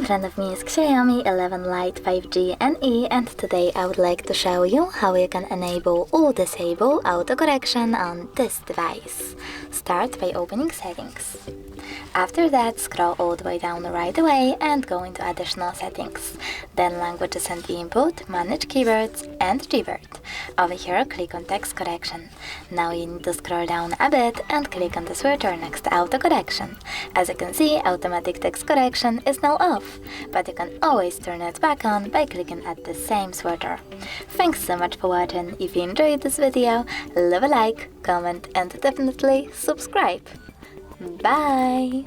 front of me is XIAOMI 11 Lite 5G NE, and today I would like to show you how you can enable or disable autocorrection on this device. Start by opening Settings. After that, scroll all the way down right away and go into Additional Settings. Then Languages and Input, Manage Keywords and Gword. Over here, click on Text Correction. Now you need to scroll down a bit and click on the switcher next to Autocorrection. As you can see, Automatic Text Correction is now off, but you can always turn it back on by clicking at the same switcher. Thanks so much for watching. If you enjoyed this video, leave a like, comment and definitely subscribe. Bye!